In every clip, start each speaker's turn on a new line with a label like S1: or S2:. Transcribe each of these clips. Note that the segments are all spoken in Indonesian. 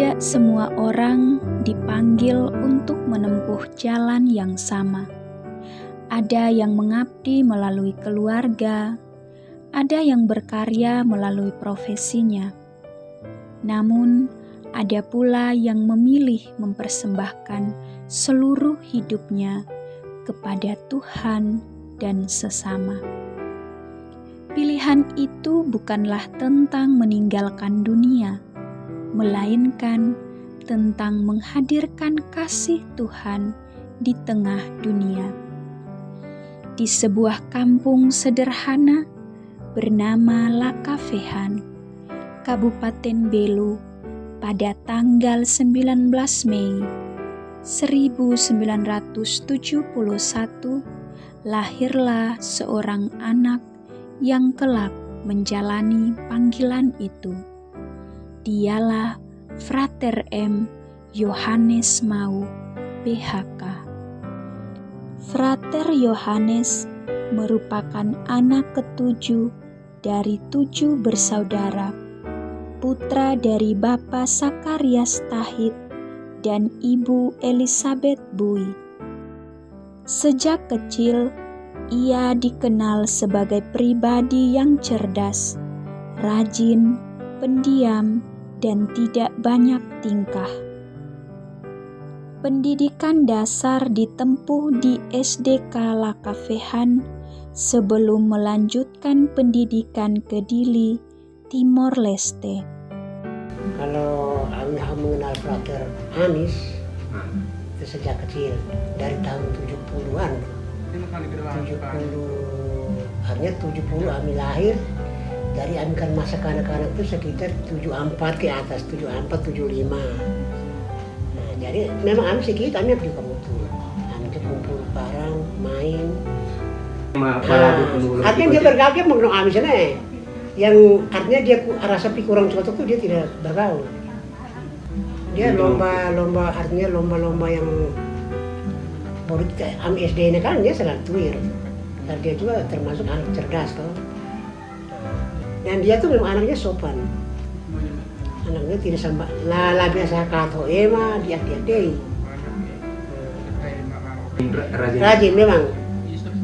S1: Tidak semua orang dipanggil untuk menempuh jalan yang sama. Ada yang mengabdi melalui keluarga, ada yang berkarya melalui profesinya. Namun, ada pula yang memilih mempersembahkan seluruh hidupnya kepada Tuhan dan sesama. Pilihan itu bukanlah tentang meninggalkan dunia, melainkan tentang menghadirkan kasih Tuhan di tengah dunia. Di sebuah kampung sederhana bernama Lakafehan, Kabupaten Belu, pada tanggal 19 Mei 1971, lahirlah seorang anak yang kelak menjalani panggilan itu. Dialah Frater M. Yohanes Mau, PHK. Frater Yohanes merupakan anak ketujuh dari 7 bersaudara, putra dari Bapak Sakarias Tahit dan Ibu Elizabeth Bui. Sejak kecil, ia dikenal sebagai pribadi yang cerdas, rajin, pendiam, dan tidak banyak tingkah. Pendidikan dasar ditempuh di SDK Lakafehan sebelum melanjutkan pendidikan ke Dili, Timor Leste.
S2: Kalau kami mengenal Frater Anis itu sejak kecil, dari tahun 70-an. 70 kami lahir, dari kami kan masa kanak-kanak itu sekitar 74 ke atas, 74, 75. Nah, jadi memang kami sekitar, kami juga butuh. Kami kumpul bareng, main. Artinya dia bergaul mengenai kami sana. Yang artinya dia rasa kurang cocok tuh dia tidak bergaul. Dia lomba-lomba, artinya lomba-lomba yang baru kita SD ini kan dia sangat tuir. Dan dia juga termasuk anak cerdas toh. Dan dia tuh memang anaknya sopan. Anaknya tidak sampai la biasa kato ema dia deh. Rajin memang.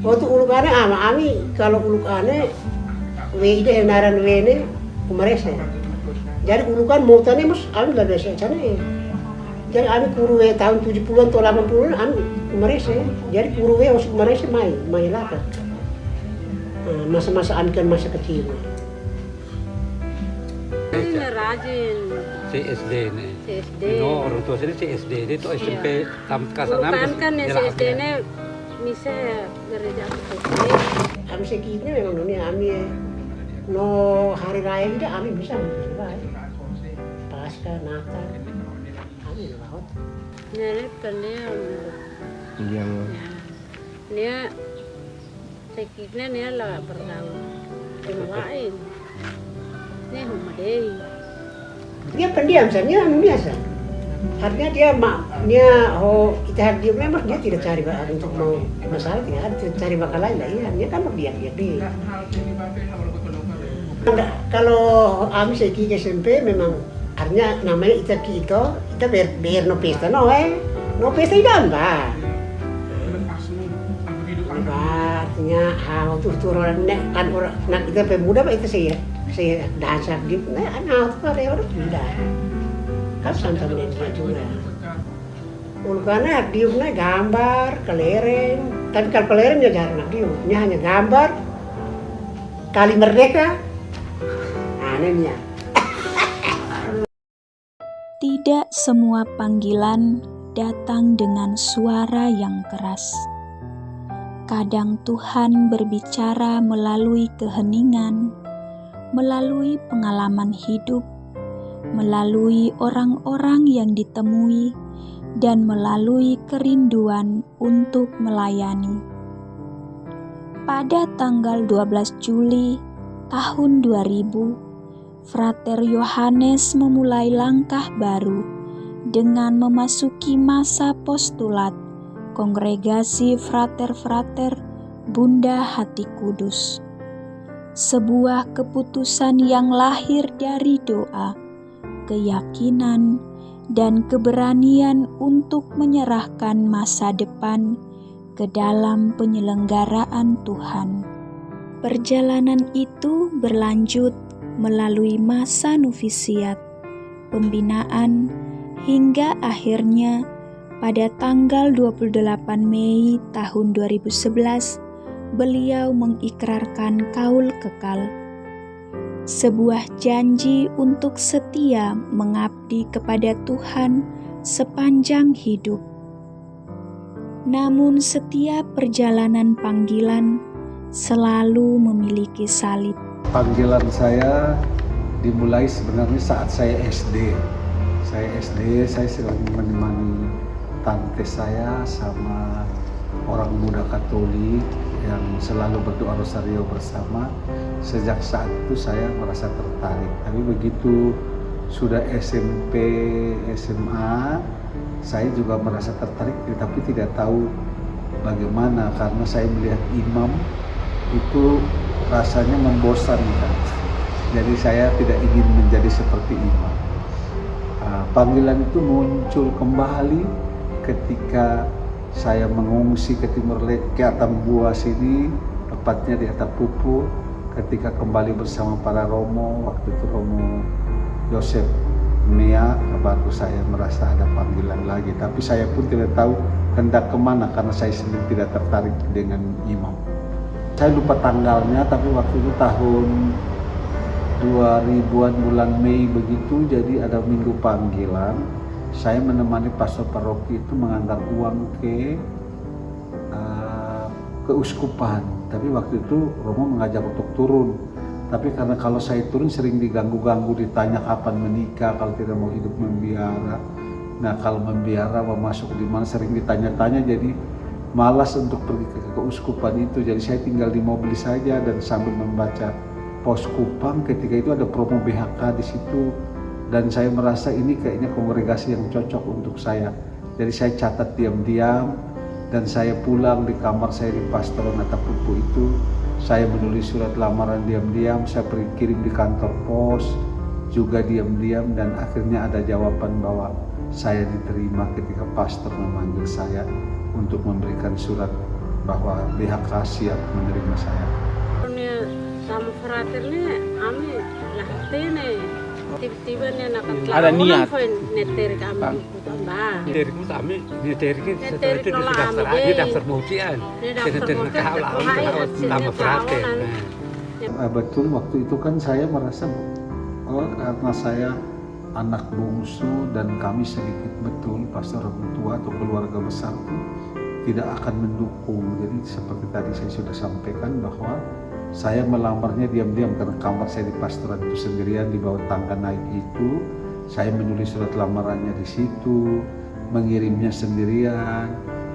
S2: Waktu ulukane ami kalau ulukane ide naran wene kumarese. Jadi ulukan mautane mus ami la biasa cane. Jadi ami kuruwe tahun 70-an atau 80-an ami kumarese. Jadi kuruwe usuk kumarese mai laka. Masa-masa ami kan masa kecil.
S3: Ini rajin.
S4: CSD nih.
S3: CSD.
S4: No, orang tua sini CSD ini tuh SMP tamat kelas 6.
S3: Bukan kan ya CSD ini bisa gereja CSD.
S2: Ami sekitnya memang dunia ami no hari raya tidak ami bisa berbaik. Pasca Natal ami lewat.
S3: Nyari pendiam.
S4: Yang
S3: Dia sekitnya dia lah bergaul. Yang lain. Ini humadei.
S2: Dia pendiam saja, biasa. Artinya dia kita dia memang dia tidak cari untuk mau masalah, tidak ada cari bakal lain lah. Iya, dia kan dia. Kalau kami segi SMP memang artinya namanya kita ber no pesta no tidak mbak. Artinya waktu orang kan orang kita pemuda pak itu saya dasar di anak itu ada orang muda. Kan sama dia juga. Ulukana diumnya gambar, kelereng. Tapi kalau kelereng ya jarang diumnya hanya gambar. Kali merdeka. Anehnya.
S1: Tidak semua panggilan datang dengan suara yang keras. Kadang Tuhan berbicara melalui keheningan, melalui pengalaman hidup, melalui orang-orang yang ditemui, dan melalui kerinduan untuk melayani. Pada tanggal 12 Juli tahun 2000, Frater Yohanes memulai langkah baru dengan memasuki masa postulat Kongregasi Frater-Frater Bunda Hati Kudus. Sebuah keputusan yang lahir dari doa, keyakinan, dan keberanian untuk menyerahkan masa depan ke dalam penyelenggaraan Tuhan. Perjalanan itu berlanjut melalui masa novisiat, pembinaan, hingga akhirnya pada tanggal 28 Mei tahun 2011, beliau mengikrarkan kaul kekal, sebuah janji untuk setia mengabdi kepada Tuhan sepanjang hidup. Namun setiap perjalanan panggilan selalu memiliki salib.
S5: Panggilan saya dimulai sebenarnya saat saya SD. Saya sedang menemani tante saya sama orang muda Katolik yang selalu berdoa rosario bersama. Sejak saat itu saya merasa tertarik. Tapi begitu sudah SMP, SMA, saya juga merasa tertarik, tapi tidak tahu bagaimana karena saya melihat imam itu rasanya membosankan. Jadi saya tidak ingin menjadi seperti imam. Panggilan itu muncul kembali ketika saya mengungsi ke Timur ke Atambua sini, tepatnya di Atapupu, ketika kembali bersama para Romo, waktu itu Romo Yosef Mea, baru saya merasa ada panggilan lagi. Tapi saya pun tidak tahu hendak kemana karena saya sendiri tidak tertarik dengan imam. Saya lupa tanggalnya, tapi waktu itu tahun 2000-an bulan Mei begitu, jadi ada minggu panggilan. Saya menemani pastor paroki itu mengantar uang ke keuskupan. Tapi waktu itu Romo mengajak untuk turun. Tapi karena kalau saya turun sering diganggu-ganggu, ditanya kapan menikah, kalau tidak mau hidup membiara. Nah kalau membiara mau masuk di mana sering ditanya-tanya, jadi malas untuk pergi ke keuskupan itu. Jadi saya tinggal di mobil saja dan sambil membaca Pos Kupang. Ketika itu ada promo BHK di situ dan saya merasa ini kayaknya kongregasi yang cocok untuk saya. Jadi saya catat diam-diam dan saya pulang di kamar saya di Pastoran Atapupu itu. Saya menulis surat lamaran diam-diam, saya kirim di kantor pos juga diam-diam dan akhirnya ada jawaban bahwa saya diterima ketika pastor memanggil saya untuk memberikan surat bahwa BHK siap menerima saya.
S3: Sama fraternya, kami lahtene, tiba-tiba nih
S4: Ada niat.
S3: Neter kami tambah.
S4: Neter itu kami, neter itu daftar mujian. Neter nakahawat sama frater.
S5: Betul, waktu itu kan saya merasa karena saya anak bungsu dan kami sedikit betul pastor orang tua atau keluarga besar itu tidak akan mendukung. Jadi seperti tadi saya sudah sampaikan bahwa saya melamarnya diam-diam karena kamar saya di pastoran itu sendirian di bawah tangga naik itu. Saya menulis surat lamarannya di situ, mengirimnya sendirian.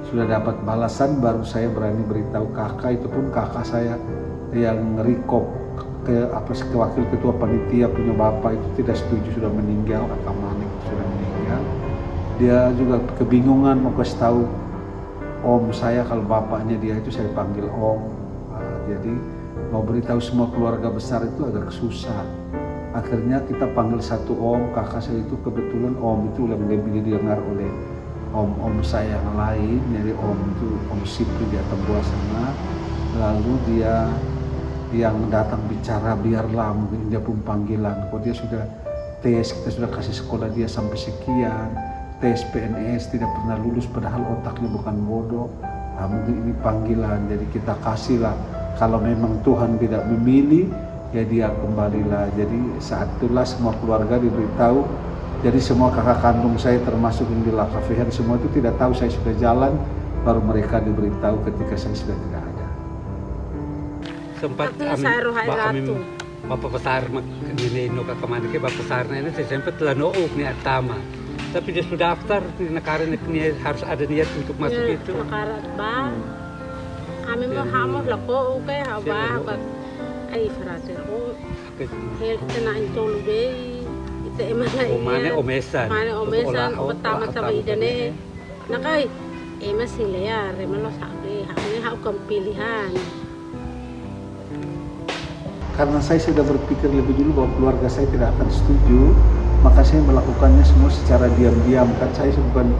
S5: Sudah dapat balasan baru saya berani beritahu kakak, itu pun kakak saya yang rekop ke wakil ketua panitia punya bapak itu tidak setuju, sudah meninggal, kakak Manik sudah meninggal. Dia juga kebingungan mau kasih tahu om saya kalau bapaknya dia itu saya panggil om. Jadi mau beritahu semua keluarga besar itu agak susah. Akhirnya kita panggil satu om, kakak saya itu kebetulan om itu yang lebih didengar oleh om-om saya yang lain. Jadi om itu om Sipri di Atambua sana. Lalu dia yang datang bicara, biarlah mungkin dia pun panggilan. Kalau dia sudah tes, kita sudah kasih sekolah dia sampai sekian, tes PNS tidak pernah lulus padahal otaknya bukan bodoh. Nah, mungkin ini panggilan, jadi kita kasihlah. Kalau memang Tuhan tidak memilih, ya dia kembalilah. Jadi saat itulah semua keluarga diberitahu. Jadi semua kakak kandung saya termasuk yang di Lakavehan semua itu tidak tahu saya sudah jalan. Baru mereka diberitahu ketika saya sudah tidak ada.
S4: Sempat kami bapak besar ini nuka kemana ke bapak besarnya ini saya sempat telah nook nih Atama. Tapi dia sudah daftar di negara ini harus ada niat untuk masuk itu.
S3: Negara bang. Kami mau hamil lah kok, okay, haba, ay frater ko, health na intolo day, ite emana iya, mana omesan, pertama idane, nakay, emas sila ya, remalo sabi, haknya hakam pilihan.
S5: Karena saya sudah berpikir lebih dulu bahwa keluarga saya tidak akan setuju, maka saya melakukannya semua secara diam-diam. Kan saya bukan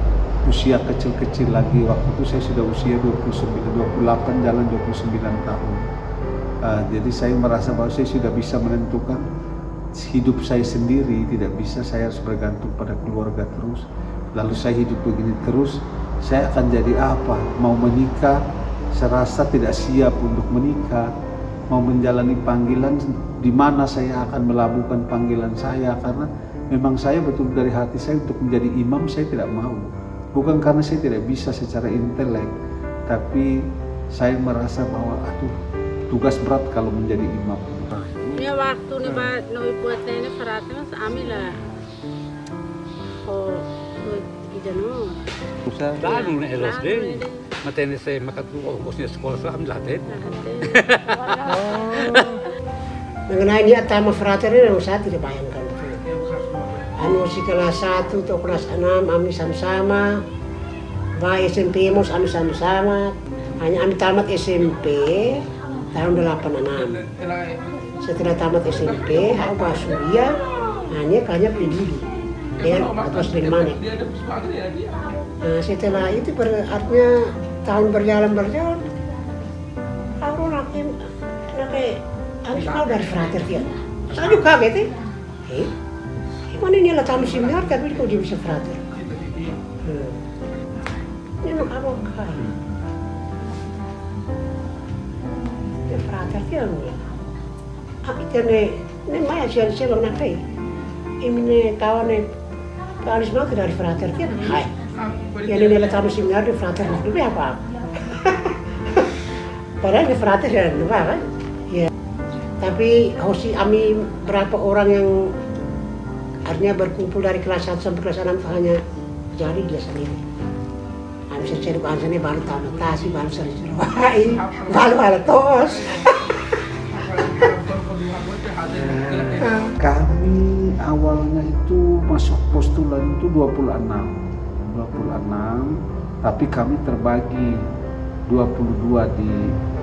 S5: usia kecil-kecil lagi, waktu itu saya sudah usia 28 jalan 29 tahun. Jadi saya merasa bahwa saya sudah bisa menentukan hidup saya sendiri, tidak bisa saya harus bergantung pada keluarga terus. Lalu saya hidup begini terus, saya akan jadi apa? Mau menikah, saya rasa tidak siap untuk menikah. Mau menjalani panggilan, di mana saya akan melabuhkan panggilan saya, karena memang saya betul dari hati saya untuk menjadi imam, saya tidak mau. Bukan karena saya tidak bisa secara intelek, tapi saya merasa bahwa tugas berat kalau menjadi imam.
S3: Ini waktu nih Pak, buatnya ini perhatian kami lah. Oh, ijano.
S4: Usaha danu na LSD. Matene saya makan ongkosnya sekolah kami laten.
S2: Mengenai ini atama frater ini saya tidak bayangkan. Si kelas 1 atau kelas 6 kami sama-sama, SMP mus kami sama-sama. Hanya kami tamat SMP tahun 86. Setelah tamat SMP, aku masuk dia, hanya pilih dengan atas dari mana. Nah, setelah itu artinya tahun berjalan, aku habis mau dari frater dia. Saya juga kaget mana ini lah tamu seminar tapi kok dia bisa frater. Ini mau apa kali? Dia frater dia nih. Aku ini maya siapa nak kai? Ini kawan semua dari frater dia. Hai. Yang ini lah tamu seminar di frater itu apa? Padahal di frater ya lupa kan? Ya. Tapi hosi kami berapa orang yang artinya berkumpul dari kelas 1 sampai kelas 6 hanya jadi dia sendiri. Habis saya cari bahannya baru tamatasi, baru sering baru tos.
S5: Kami awalnya itu masuk postulan itu 26, tapi kami terbagi 22 di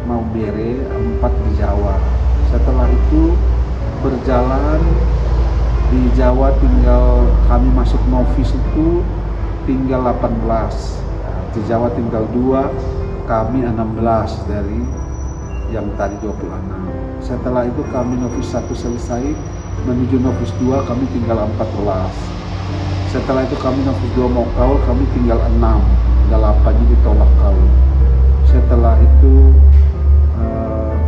S5: Maumere, 4 di Jawa. Setelah itu berjalan di Jawa tinggal kami masuk novis itu tinggal 18, di Jawa tinggal 2, kami 16 dari yang tadi 26. Setelah itu kami novis 1 selesai, menuju novis 2 kami tinggal 14. Setelah itu kami novis 2 mau kaul, kami tinggal 6, 8-nya ditolak kaul. Setelah itu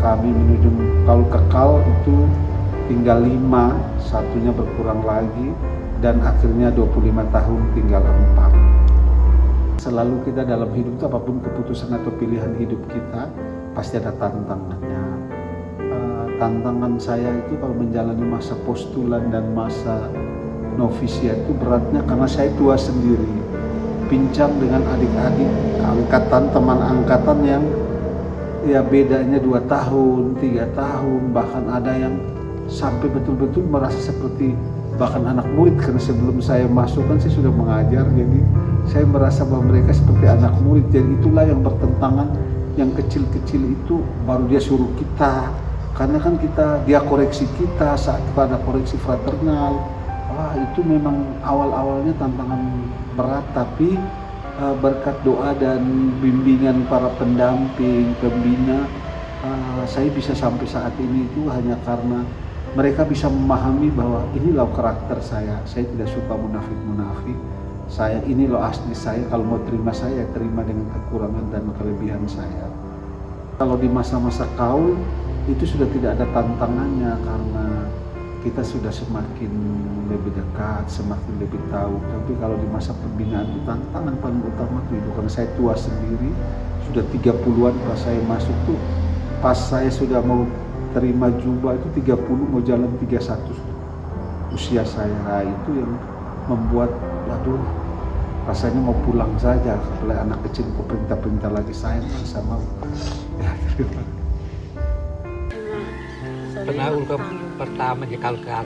S5: kami menuju kaul kekal itu tinggal 5, satunya berkurang lagi, dan akhirnya 25 tahun tinggal 4. Selalu kita dalam hidup itu apapun keputusan atau pilihan hidup kita pasti ada tantangannya. Tantangan saya itu kalau menjalani masa postulan dan masa novisia itu beratnya karena saya tua sendiri, pincang dengan adik-adik angkatan, teman angkatan yang ya bedanya 2 tahun, 3 tahun, bahkan ada yang sampai betul-betul merasa seperti bahkan anak murid, karena sebelum saya masuk kan saya sudah mengajar, jadi saya merasa bahwa mereka seperti anak murid. Jadi itulah yang bertentangan, yang kecil-kecil itu baru dia suruh kita, karena kan dia koreksi kita saat pada koreksi fraternal. Wah, itu memang awal-awalnya tantangan berat, tapi berkat doa dan bimbingan para pendamping, pembina, saya bisa sampai saat ini itu hanya karena mereka bisa memahami bahwa ini loh karakter saya tidak suka munafik-munafik, ini loh asli saya, kalau mau terima saya terima dengan kekurangan dan kelebihan saya. Kalau di masa-masa kaul itu sudah tidak ada tantangannya karena kita sudah semakin lebih dekat, semakin lebih tahu. Tapi kalau di masa pembinaan itu tantangan paling utama itu karena saya tua sendiri, sudah 30-an pas saya masuk tuh, pas saya sudah mau terima jubah itu 30, mau jalan 31 usia saya. Nah, itu yang membuat rasanya mau pulang saja, apalagi anak kecil kok perintah-perintah lagi saya sama ya.
S4: Pernah pertama di kalkat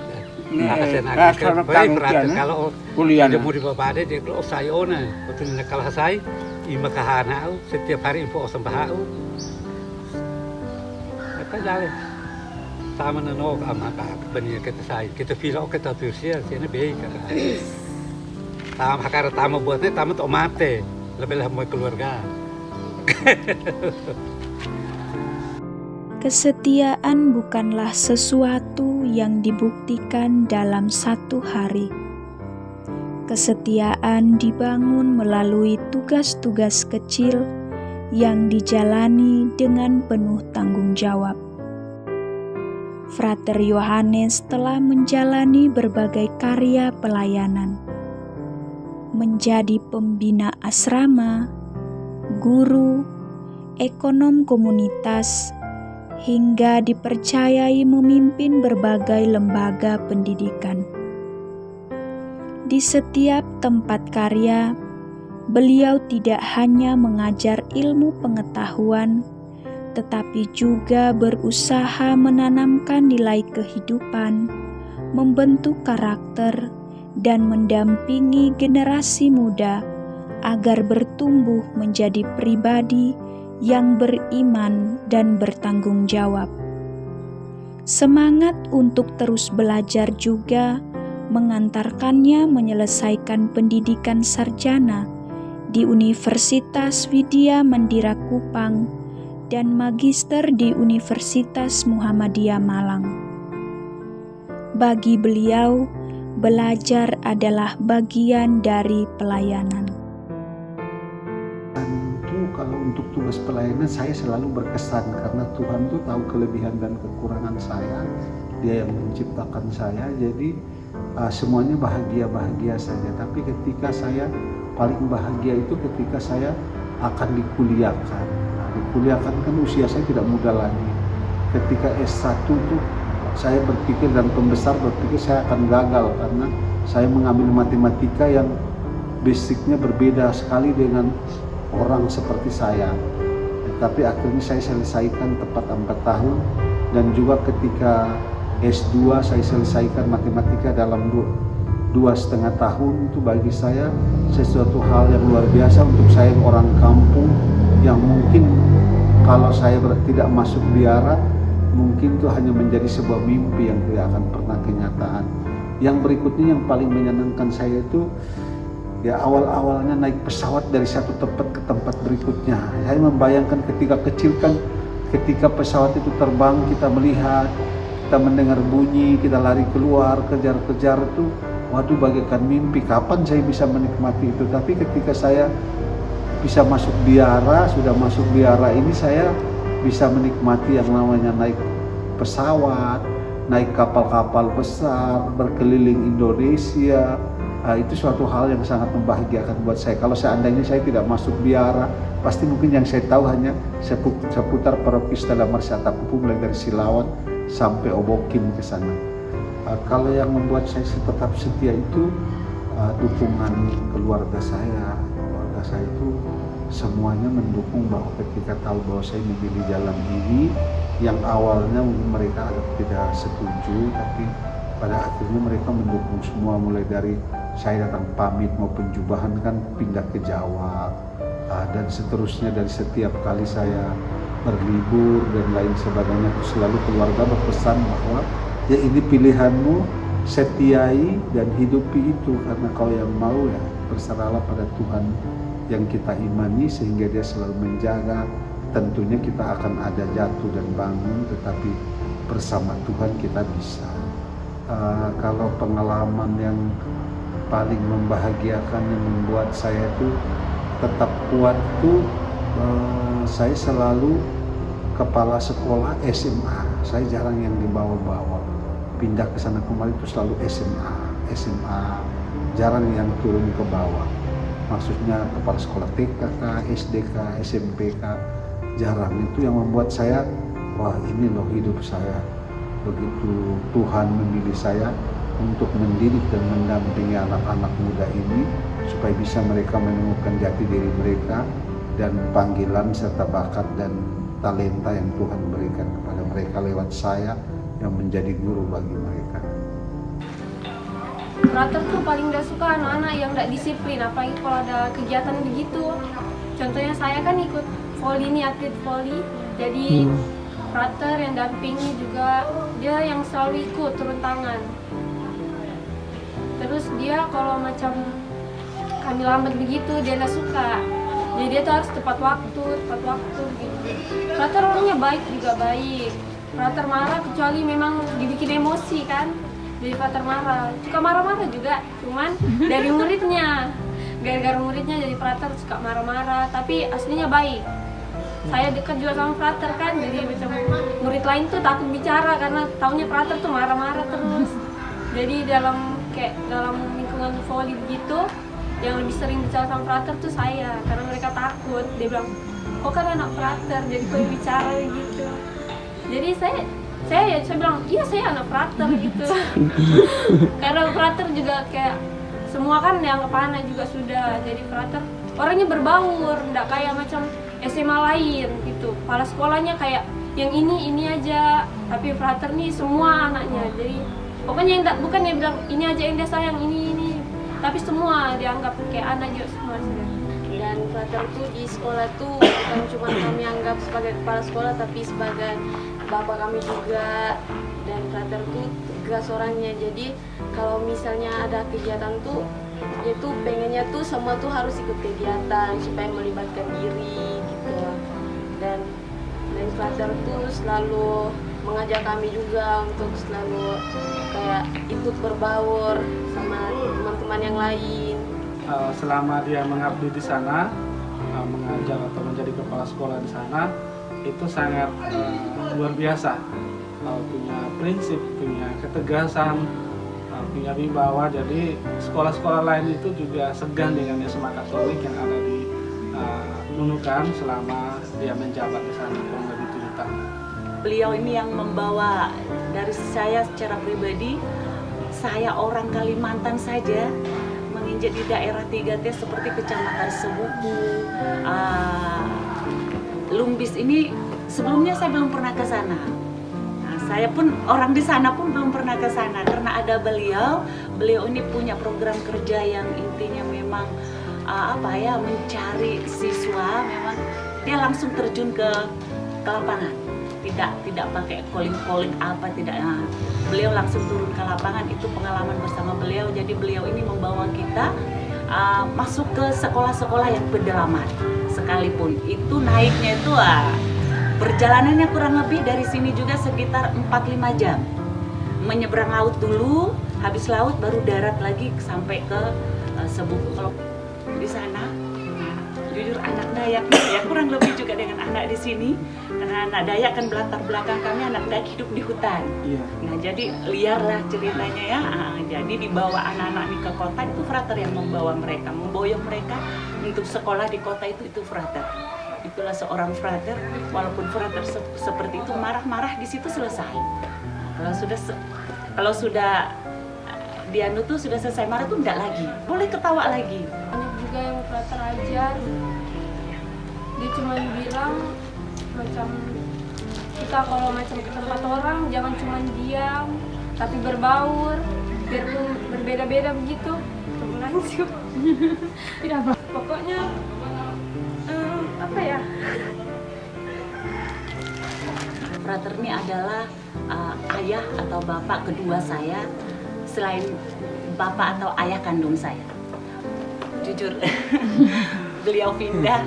S4: kalau kuliah mau di babade dia kalau saya ona betul nakal saya ima kahana setiap hari info sembahau apa jalan sama na no ama ka bani kita say kita feel okay ta tursia sina be ka tama hakara tama buatnya tama to mate lebih lah mau keluarga.
S1: Kesetiaan bukanlah sesuatu yang dibuktikan dalam satu hari. Kesetiaan dibangun melalui tugas-tugas kecil yang dijalani dengan penuh tanggung jawab. Frater Yohanes telah menjalani berbagai karya pelayanan, menjadi pembina asrama, guru, ekonom komunitas, hingga dipercayai memimpin berbagai lembaga pendidikan. Di setiap tempat karya, beliau tidak hanya mengajar ilmu pengetahuan, tetapi juga berusaha menanamkan nilai kehidupan, membentuk karakter, dan mendampingi generasi muda agar bertumbuh menjadi pribadi yang beriman dan bertanggung jawab. Semangat untuk terus belajar juga mengantarkannya menyelesaikan pendidikan sarjana di Universitas Widya Mandira Kupang dan magister di Universitas Muhammadiyah Malang. Bagi beliau, belajar adalah bagian dari pelayanan.
S5: Kalau untuk tugas pelayanan saya selalu berkesan karena Tuhan tuh tahu kelebihan dan kekurangan saya. Dia yang menciptakan saya, jadi semuanya bahagia-bahagia saja. Tapi ketika saya paling bahagia itu ketika saya akan dikuliahkan. Dikuliahkan kan usia saya tidak muda lagi. Ketika S1 tuh saya berpikir dan pembesar berpikir saya akan gagal karena saya mengambil matematika yang basicnya berbeda sekali dengan orang seperti saya. Tapi akhirnya saya selesaikan tepat 4 tahun dan juga ketika S2 saya selesaikan matematika dalam 2,5 tahun. Itu bagi saya sesuatu hal yang luar biasa untuk saya orang kampung yang mungkin kalau saya tidak masuk biara mungkin itu hanya menjadi sebuah mimpi yang tidak akan pernah kenyataan. Yang berikutnya yang paling menyenangkan saya itu ya awal-awalnya naik pesawat dari satu tempat ke tempat berikutnya. Saya membayangkan ketika kecil kan ketika pesawat itu terbang kita melihat, kita mendengar bunyi, kita lari keluar, kejar-kejar itu waduh bagaikan mimpi, kapan saya bisa menikmati itu. Tapi ketika saya bisa masuk biara, sudah masuk biara ini saya bisa menikmati yang namanya naik pesawat, naik kapal-kapal besar, berkeliling Indonesia. Itu suatu hal yang sangat membahagiakan buat saya. Kalau seandainya saya tidak masuk biara, pasti mungkin yang saya tahu hanya seputar paroki Stella Marcia Takupu mulai dari Silawan sampai Obokim ke sana. Kalau yang membuat saya tetap setia itu dukungan keluarga saya. Keluarga saya itu semuanya mendukung bahwa ketika tahu bahwa saya memilih jalan ini, yang awalnya mungkin mereka tidak setuju, tapi pada akhirnya mereka mendukung semua, mulai dari saya datang pamit mau penjubahan kan pindah ke Jawa, dan seterusnya. Dari setiap kali saya berlibur dan lain sebagainya itu selalu keluarga berpesan bahwa ya ini pilihanmu, setiai dan hidupi itu, karena kau yang mau ya berserahlah pada Tuhan yang kita imani sehingga dia selalu menjaga. Tentunya kita akan ada jatuh dan bangun, tetapi bersama Tuhan kita bisa. Kalau pengalaman yang paling membahagiakan yang membuat saya itu tetap kuat itu saya selalu kepala sekolah SMA. Saya jarang yang dibawa-bawa, pindah ke sana kemari itu selalu SMA, jarang yang turun ke bawah. Maksudnya kepala sekolah TK, SDK, SMPK, jarang. Itu yang membuat saya, wah ini loh hidup saya. Begitu Tuhan memilih saya untuk mendidik dan mendampingi anak-anak muda ini supaya bisa mereka menemukan jati diri mereka dan panggilan serta bakat dan talenta yang Tuhan berikan kepada mereka lewat saya yang menjadi guru bagi mereka.
S6: Frater tuh paling gak suka anak-anak yang gak disiplin, apalagi kalau ada kegiatan begitu. Contohnya saya kan ikut voli nih, atlet voli, jadi frater yang dampingi juga dia yang selalu ikut turun tangan. Terus dia kalau macam kami lambat begitu dia nggak suka, jadi dia tuh harus tepat waktu gitu. Frater orangnya baik juga baik. Frater marah kecuali memang dibikin emosi kan, jadi frater marah. Suka marah-marah juga, cuman dari muridnya. Gara-gara muridnya jadi frater suka marah-marah, tapi aslinya baik. Saya dekat juga sama frater kan, jadi macam murid lain tuh takut bicara karena taunya frater tuh marah-marah terus. Jadi dalam lingkungan voli begitu, yang lebih sering bicara sama frater tuh saya, karena mereka takut. Dia bilang, kok kan anak frater, jadi kok yang bicara gitu. Jadi saya bilang, iya saya anak frater gitu. Karena frater juga kayak semua kan yang anak juga sudah jadi frater, orangnya berbaur, nggak kayak macam SMA lain gitu. Kepala sekolahnya kayak yang ini aja, tapi frater nih semua anaknya. Jadi pokoknya yang bukan dia bilang ini aja yang dia sayang, ini, tapi semua dianggap kayak anak juga semua sudah.
S7: Dan frater tuh di sekolah tuh bukan cuma kami anggap sebagai kepala sekolah, tapi sebagai bapak kami juga. Dan frater tuh tegas orangnya, jadi kalau misalnya ada kegiatan tuh dia tuh pengennya tuh semua tuh harus ikut kegiatan supaya melibatkan diri gitu. Dan frater tuh selalu mengajak kami juga untuk selalu kayak ikut berbaur sama teman-teman yang lain.
S8: Selama dia mengabdi di sana, mengajar atau menjadi kepala sekolah di sana, itu sangat luar biasa. Punya prinsip, punya ketegasan, punya wibawa. Jadi sekolah-sekolah lain itu juga segan dengan SMA Katolik yang ada di Nunukan selama dia menjabat di sana kurang lebih 7 tahun.
S9: Beliau ini yang membawa dari saya secara pribadi, saya orang Kalimantan saja menginjak di daerah 3T seperti Kecamatan Sebubu, Lumbis ini sebelumnya saya belum pernah ke sana. Saya pun orang di sana pun belum pernah ke sana karena ada beliau ini punya program kerja yang intinya memang mencari siswa. Memang dia langsung terjun ke lapangan, tidak pakai calling apa, tidak. Beliau langsung turun ke lapangan, itu pengalaman bersama beliau. Jadi beliau ini membawa kita masuk ke sekolah-sekolah yang pedalaman sekalipun. Itu naiknya itu perjalanannya kurang lebih dari sini juga sekitar 4-5 jam. Menyeberang laut dulu, habis laut baru darat lagi sampai ke Sebubu. Kalau di sana, jujur anak Dayak ya kurang lebih juga dengan anak di sini. Karena anak Dayak kan latar belakang kami anak Dayak hidup di hutan.
S8: Iya.
S9: Nah jadi liar lah ceritanya ya. Jadi dibawa anak-anak ini ke kota, itu frater yang membawa mereka, memboyong mereka untuk sekolah di kota itu frater. Itulah seorang frater, walaupun frater seperti itu marah-marah di situ selesai. Kalau sudah dia tuh sudah selesai marah tuh enggak lagi, boleh ketawa lagi.
S6: Banyak juga yang frater ajar, dia cuma bilang macam kita kalau macam ke tempat orang jangan cuma diam, tapi berbaur, biarpun berbeda-beda begitu. Langsung. Tidak apa. Pokoknya apa ya?
S9: Frater ini adalah ayah atau bapak kedua saya, selain bapak atau ayah kandung saya. Jujur, beliau pindah.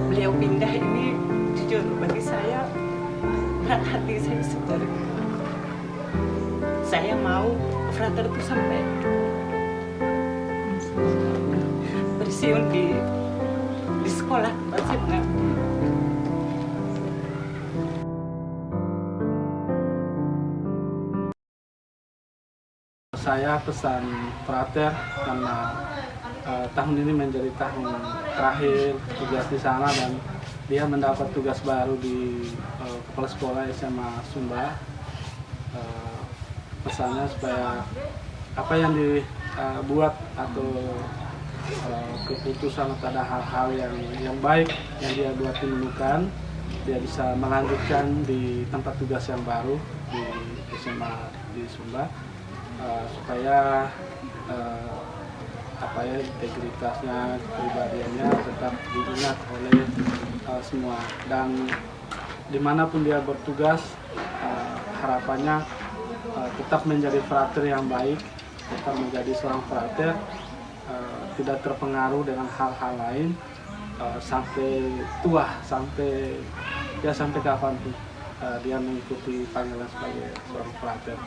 S9: Beliau pindah ini jujur bagi saya berat hati saya sendiri. Saya mau frater itu sampai bersiun di sekolah tempat saya mengabdi.
S8: Saya pesan frater karena tahun ini menjadi tahun terakhir tugas di sana dan dia mendapat tugas baru di kepala sekolah SMA Sumba. Pesannya supaya apa yang dibuat atau keputusan atau ada hal-hal yang baik yang dia buat di Nunukan dia bisa melanjutkan di tempat tugas yang baru di SMA di Sumba, supaya integritasnya, kepribadiannya tetap diingat oleh semua, dan dimanapun dia bertugas harapannya tetap menjadi frater yang baik, tetap menjadi seorang frater, tidak terpengaruh dengan hal-hal lain sampai tua, sampai kapanpun dia mengikuti panggilan sebagai seorang frater.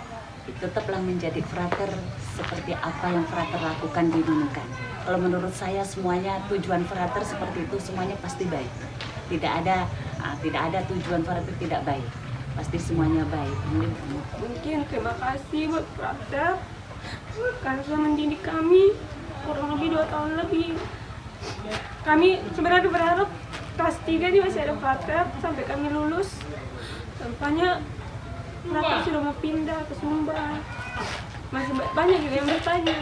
S9: Tetaplah menjadi frater seperti apa yang frater lakukan di Nunukan. Kalau menurut saya semuanya tujuan frater seperti itu semuanya pasti baik. Tidak ada tujuan frater tidak baik. Pasti semuanya baik.
S6: Mungkin terima kasih buat frater karena sudah mendidik kami kurang lebih 2 tahun lebih. Kami sebenarnya berharap kelas 3 ini masih ada frater sampai kami lulus. Tampaknya frater sudah mau pindah ke Sumba. Masih banyak juga yang bertanya.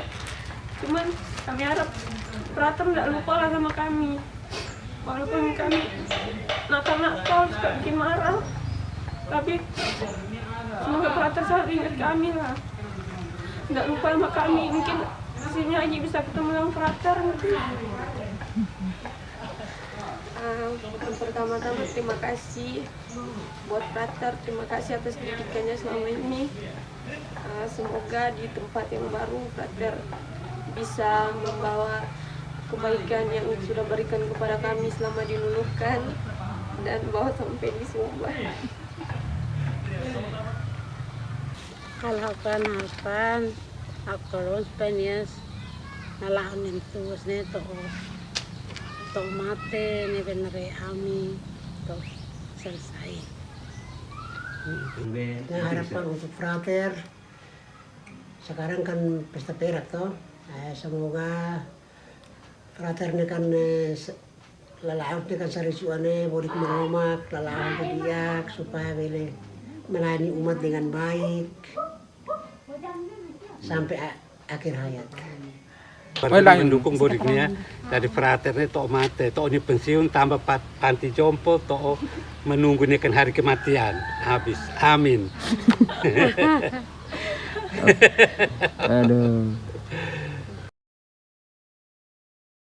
S6: Cuman kami harap frater tidak lupa lah sama kami. Walaupun kami nakal-nakal, suka bikin marah, tapi semoga frater selalu ingat kami lah. Tidak lupa sama kami. Mungkin sini aja bisa ketemu dengan frater. Pertama-tama terima kasih buat frater, terima kasih atas didikannya selama ini. Semoga di tempat yang baru frater bisa membawa kebaikan yang sudah berikan kepada kami selama di Nunukan dan bawa sampai di Sumba.
S3: Harapan aku penyes nalahan entus neto to mate ne benere ami to selesai.
S2: Nah, harapan untuk frater sekarang kan pesta perak toh. Semoga frater ini kan lalaang ini kan sarisuane bodik mengomak lalaang dia supaya boleh melayani umat dengan baik sampai akhir hayat.
S4: Mendukung bodiknya dari fraternya to mate, to ini pensiun tambah panti jompo, to menunggu kan hari kematian habis. Amin.
S10: Aduh.